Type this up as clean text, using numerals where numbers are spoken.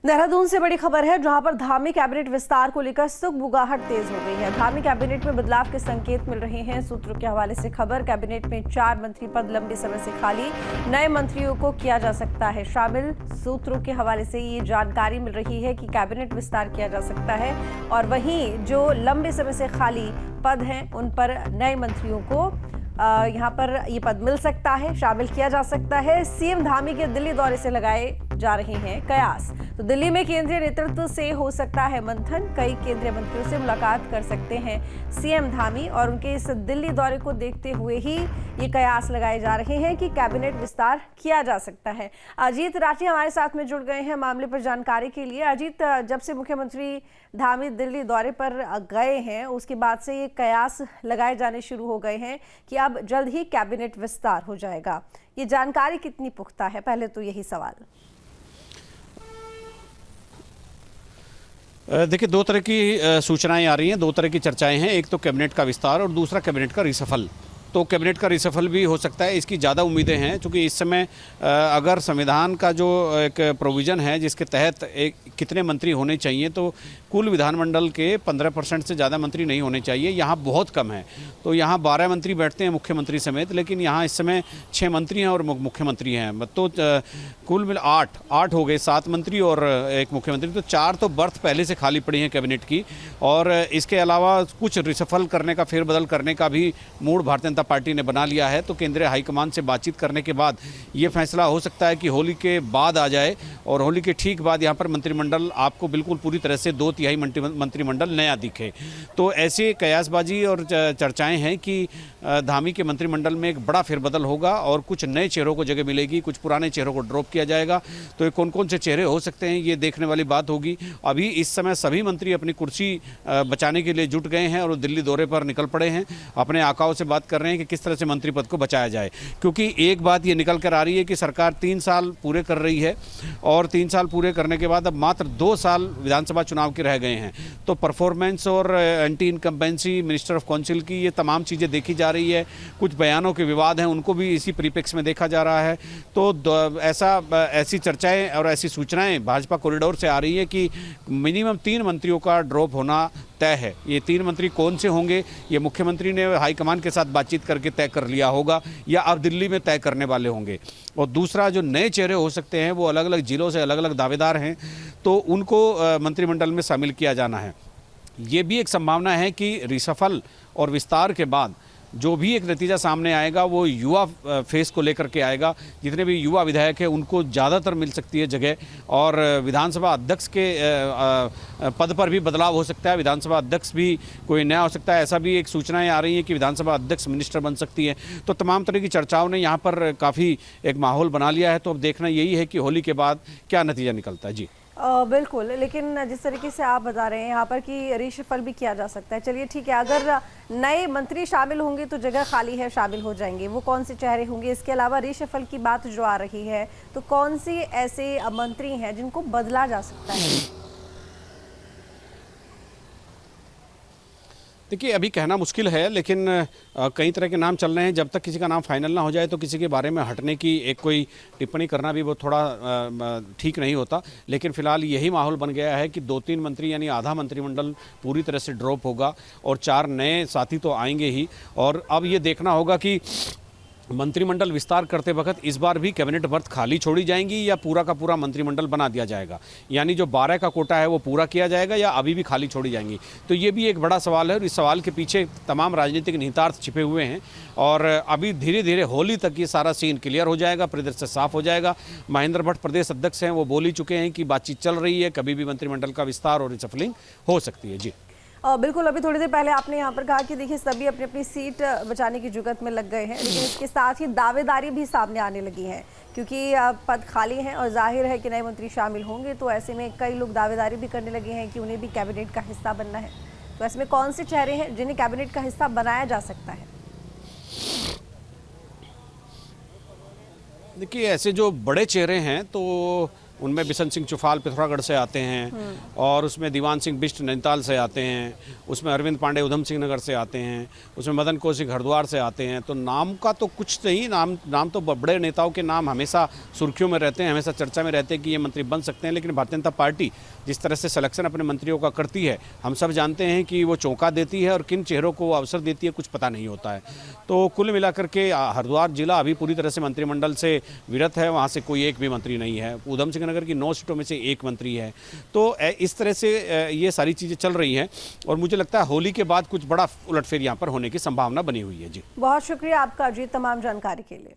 देहरादून से बड़ी खबर है, जहां पर धामी कैबिनेट विस्तार को लेकर सुगबुगाहट तेज हो गई है। धामी कैबिनेट में बदलाव के संकेत मिल रहे हैं। सूत्रों के हवाले से खबर, कैबिनेट में 4 मंत्री पद लंबे समय से खाली, नए मंत्रियों को किया जा सकता है शामिल। सूत्रों के हवाले से ये जानकारी मिल रही है कि कैबिनेट विस्तार किया जा सकता है और वहीं जो लंबे समय से खाली पद हैं उन पर नए मंत्रियों को यहाँ पर ये पद मिल सकता है, शामिल किया जा सकता है। सीएम धामी के दिल्ली दौरे से लगाए जा रहे हैं कयास, तो दिल्ली में केंद्रीय नेतृत्व से हो सकता है मंथन। कई केंद्रीय मंत्रियों से मुलाकात कर सकते हैं सीएम धामी और उनके इस दिल्ली दौरे को देखते हुए ही ये कयास लगाए जा रहे हैं कि कैबिनेट विस्तार किया जा सकता है। अजीत राठी हमारे साथ में जुड़ गए हैं मामले पर जानकारी के लिए। अजीत, जब से मुख्यमंत्री धामी दिल्ली दौरे पर गए हैं उसके बाद से ये कयास लगाए जाने शुरू हो गए हैं कि अब जल्द ही कैबिनेट विस्तार हो जाएगा। ये जानकारी कितनी पुख्ता है, पहले तो यही सवाल। देखिए, दो तरह की सूचनाएं आ रही हैं, दो तरह की चर्चाएं हैं। एक तो कैबिनेट का विस्तार और दूसरा कैबिनेट का रिसफल। तो कैबिनेट का रिसफल भी हो सकता है, इसकी ज़्यादा उम्मीदें हैं क्योंकि इस समय अगर संविधान का जो एक प्रोविज़न है जिसके तहत कितने मंत्री होने चाहिए, तो कुल विधानमंडल के 15% से ज़्यादा मंत्री नहीं होने चाहिए। यहाँ बहुत कम है, तो यहाँ 12 मंत्री बैठते हैं मुख्यमंत्री समेत, लेकिन यहाँ इस समय 6 मंत्री हैं और मुख्यमंत्री हैं। तो कुल मिल 8 हो गए, 7 मंत्री और एक मुख्यमंत्री, तो 4 तो बर्थ पहले से खाली पड़ी हैं कैबिनेट की। और इसके अलावा कुछ रिसफल करने का, फेरबदल करने का भी मूड भारतीय जनता पार्टी ने बना लिया है। तो केंद्रीय हाईकमान से बातचीत करने के बाद ये फैसला हो सकता है कि होली के बाद आ जाए और होली के ठीक बाद यहाँ पर मंत्रिमंडल आपको बिल्कुल पूरी तरह से 2/3 मंत्रिमंडल नया दिखे। तो ऐसे कयासबाजी और चर्चाएं हैं कि धामी के मंत्रिमंडल में एक बड़ा फेरबदल होगा और कुछ नए चेहरों को जगह मिलेगी, कुछ पुराने चेहरों को ड्रॉप किया जाएगा। तो ये कौन कौन से चेहरे हो सकते हैं, ये देखने वाली बात होगी। अभी इस समय सभी मंत्री अपनी कुर्सी बचाने के लिए जुट गए हैं और दिल्ली दौरे पर निकल पड़े हैं। अपने आकाओं से बात कर रहे हैं कि किस तरह से मंत्री पद को बचाया जाए, क्योंकि एक बात ये निकल कर आ रही है कि सरकार 3 साल पूरे कर रही है और 3 साल पूरे करने के बाद अब मात्र 2 साल विधानसभा चुनाव के रह गए हैं। तो परफॉर्मेंस और anti incumbency, minister of council की ये तमाम चीज़ें देखी जा रही है। कुछ बयानों के विवाद हैं, उनको भी इसी परिप्रेक्ष्य में देखा जा रहा है। तो ऐसी चर्चाएं और ऐसी सूचनाएं भाजपा कॉरिडोर से आ रही है कि मिनिमम 3 मंत्रियों का ड्रॉप होना तय है। ये 3 मंत्री कौन से होंगे, ये मुख्यमंत्री ने हाईकमान के साथ बातचीत करके तय कर लिया होगा या अब दिल्ली में तय करने वाले होंगे। और दूसरा, जो नए चेहरे हो सकते हैं वो अलग अलग जिलों से अलग अलग दावेदार हैं, तो उनको मंत्रिमंडल में शामिल किया जाना है। ये भी एक संभावना है कि रिसफल और विस्तार के बाद जो भी एक नतीजा सामने आएगा वो युवा फेस को लेकर के आएगा। जितने भी युवा विधायक हैं उनको ज़्यादातर मिल सकती है जगह, और विधानसभा अध्यक्ष के पद पर भी बदलाव हो सकता है। विधानसभा अध्यक्ष भी कोई नया हो सकता है, ऐसा भी एक सूचनाएं आ रही हैं कि विधानसभा अध्यक्ष मिनिस्टर बन सकती है। तो तमाम तरह की चर्चाओं ने यहाँ पर काफ़ी एक माहौल बना लिया है। तो अब देखना यही है कि होली के बाद क्या नतीजा निकलता है। जी बिल्कुल, लेकिन जिस तरीके से आप बता रहे हैं यहाँ पर कि रिशफल भी किया जा सकता है, चलिए ठीक है, अगर नए मंत्री शामिल होंगे तो जगह खाली है, शामिल हो जाएंगे, वो कौन से चेहरे होंगे? इसके अलावा रिशफल की बात जो आ रही है, तो कौन से ऐसे मंत्री हैं जिनको बदला जा सकता है? देखिए, अभी कहना मुश्किल है, लेकिन कई तरह के नाम चल रहे हैं। जब तक किसी का नाम फाइनल ना हो जाए तो किसी के बारे में हटने की एक कोई टिप्पणी करना भी वो थोड़ा ठीक नहीं होता। लेकिन फिलहाल यही माहौल बन गया है कि 2-3 मंत्री यानी आधा मंत्रिमंडल पूरी तरह से ड्रॉप होगा और 4 नए साथी तो आएंगे ही। और अब ये देखना होगा कि मंत्रिमंडल विस्तार करते वक्त इस बार भी कैबिनेट बर्थ खाली छोड़ी जाएंगी या पूरा का पूरा मंत्रिमंडल बना दिया जाएगा, यानी जो 12 का कोटा है वो पूरा किया जाएगा या अभी भी खाली छोड़ी जाएंगी। तो ये भी एक बड़ा सवाल है और इस सवाल के पीछे तमाम राजनीतिक निहितार्थ छिपे हुए हैं। और अभी धीरे धीरे होली तक ये सारा सीन क्लियर हो जाएगा, परिदृश्य साफ हो जाएगा। महेंद्र भट्ट प्रदेश अध्यक्ष हैं, वो बोल ही चुके हैं कि बातचीत चल रही है, कभी भी मंत्रिमंडल का विस्तार और रिसफलिंग हो सकती है। जी बिल्कुल, अभी थोड़ी देर पहले आपने यहाँ पर कहा कि देखिए सभी अपनी अपनी सीट बचाने की जुगत में लग गए हैं, लेकिन इसके साथ ही दावेदारी भी सामने आने लगी है क्योंकि पद खाली हैं और जाहिर है कि नए मंत्री शामिल होंगे। तो ऐसे में कई लोग दावेदारी भी करने लगे हैं कि उन्हें भी कैबिनेट का हिस्सा बनना है। तो ऐसे में कौन से चेहरे हैं जिन्हें कैबिनेट का हिस्सा बनाया जा सकता है? देखिए, ऐसे जो बड़े चेहरे हैं तो उनमें बिशन सिंह चुफाल पिथौरागढ़ से आते हैं और उसमें दीवान सिंह बिष्ट नैनीताल से आते हैं, उसमें अरविंद पांडे उधम सिंह नगर से आते हैं, उसमें मदन कौशिक हरिद्वार से आते हैं। तो नाम का तो कुछ नहीं, नाम तो बड़े नेताओं के नाम हमेशा सुर्खियों में रहते हैं, हमेशा चर्चा में रहते हैं कि ये मंत्री बन सकते हैं। लेकिन भारतीय जनता पार्टी जिस तरह से सिलेक्शन अपने मंत्रियों का करती है, हम सब जानते हैं कि वो चौंका देती है और किन चेहरों को वो अवसर देती है कुछ पता नहीं होता है। तो कुल मिलाकर के हरिद्वार जिला अभी पूरी तरह से मंत्रिमंडल से विरत है, वहाँ से कोई एक भी मंत्री नहीं है। उधम सिंह नगर की 9 सीटों में से एक मंत्री है। तो इस तरह से ये सारी चीज़ें चल रही हैं और मुझे लगता है होली के बाद कुछ बड़ा उलटफेर यहाँ पर होने की संभावना बनी हुई है। जी बहुत शुक्रिया आपका जी तमाम जानकारी के लिए।